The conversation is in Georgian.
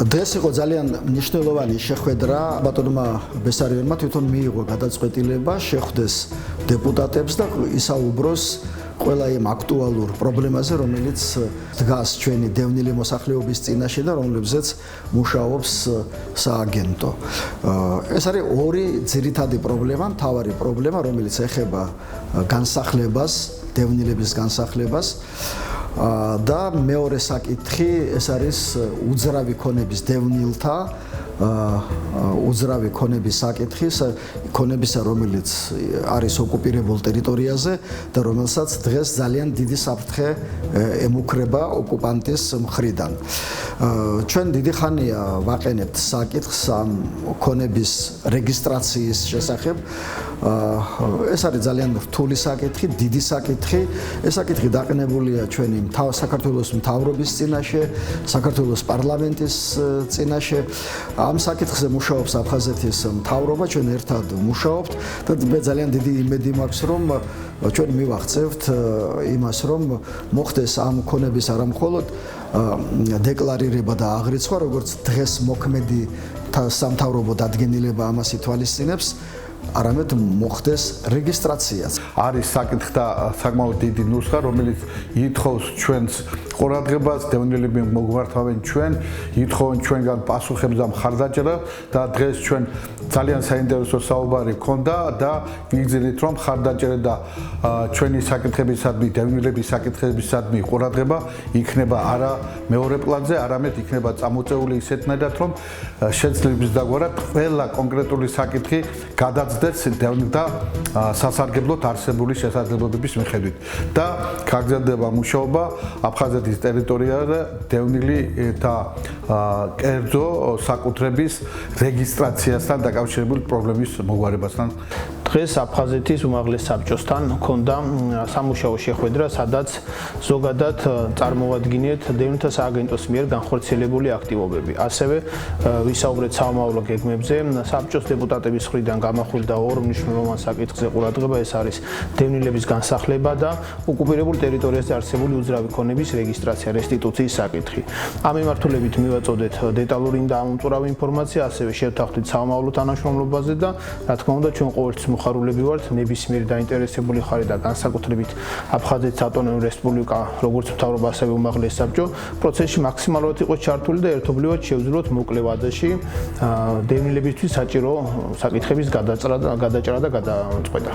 დღეს იყო ძალიან მნიშვნელოვანი შეხვედრა ბატონმა ბესარიონმა თვითონ მიიღო გადაწყვეტილება შეხვდეს დეპუტატებს და ისაუბროს ყველა იმ აქტუალურ პრობლემაზე, რომელიც დგას ჩვენი დევნილი მოსახლეობის წინაშე და რომლებზეც მუშაობს სააგენტო. ეს არის ორი ძირითადი პრობლემა, მთავარი პრობლემა, რომელიც ეხება განსახლებას, დევნილების განსახლებას. და მეორე საკითხი ეს არის უძრავი ქონების დევნილთა უძრავი ქონების საკითხი, ქონებისა, რომელიც არის ოკუპირებულ ტერიტორიაზე და რომელსაც დღეს ძალიან დიდი საფრთხე ემუქრება ოკუპანტის მხრიდან. ჩვენ დიდი ხანია ვაყენებთ საკითხს ამ ქონების რეგისტრაციის შესახებ. ეს არის ძალიან რთული საკითხი, დიდი საკითხი. ეს საკითხი დაყენებულია ჩვენი საქართველოს მთავრობის წინაშე, საქართველოს პარლამენტის წინაშე. ამ საკითხზე მუშაობს აფხაზეთის მთავრობა, ჩვენ ერთად მუშაობთ და მე ძალიან დიდი იმედი მაქვს, რომ ჩვენ მივახცევთ იმას, რომ მოხდეს ამ ქონების არამხოლოდ დეკლარირება და აღრიცხვა, როგორც დღეს მოქმედი სამთავრობო დადგენილება ამას ითვალისწინებს. არამედ მოხდეს რეგისტრაციაც. არის საკითხი და საკმაოდ დიდი ნუსხა, რომელიც ითხოვს ჩვენს ყურადღებას, დევნილები მოგვართავენ ჩვენ, ითხოვენ ჩვენგან პასუხებს და მხარდაჭერა და დღეს ჩვენ ძალიან საინტერესო საუბარი ჰქონდა და ვიგრძელით, რომ მხარდაჭერა და ჩვენი საკითხებისადმი, დევნილების საკითხებისადმი ყურადღება იქნება არა მეორე პლანზე, არამედ იქნება წამოწეული ისეთნაირად, რომ შეძლებს დაგვარად ყველა კონკრეტული საკითხი გადაძდეს დევნილთა სასარგებლოდ არსებული შესაძლებლობების მიხედვით და გაგრძელდება მუშაობა აფხაზეთის ტერიტორიაზე დევნილთა კერძო საკუთრების რეგისტრაციასთან დაკავშირებული პრობლემის მოგვარებასთან. დღეს აფხაზეთის უმაღლეს საბჭოსთან ჰქონდა სამუშაო შეხვედრა, სადაც ზოგადად წარმოვადგინეთ დევნილთა სააგენტოს მიერ განხორციელებული აქტივობები. ასევე ვისაუბრეთ სამომავლო გეგმებზე. საბჭოს დეპუტატების მხრიდან გამახვილდა ორ მნიშვნელოვან საკითხზე ყურადღება, ეს არის დევნილების განსახლება და ოკუპირებულ ტერიტორიაზე არსებული უძრავი ქონების რეგისტრაცია, რესტიტუციის საკითხი. ამ მიმართულებით მივაწოდეთ დეტალური და ამომწურავი ინფორმაცია, ასევე შევთანხმდით სამომავლო თანამშრომლობაზე და რა თქმა უნდა ჩვენ ყოველთვის მოხარულები ვართ ნებისმიერი დაინტერესებული ხარი და განსაკუთრებით აფხაზეთის ავტონომიური რესპუბლიკა, როგორც მთავრობა, ასევე უმაღლესი საბჭო პროცესში მაქსიმალურად იყოს ჩართული და ერთობლივად შევძლებოთ მოკლე ვადაში დევნილებისთვის საჭირო საკითხების გადაჭრა და გადაწყვეტა.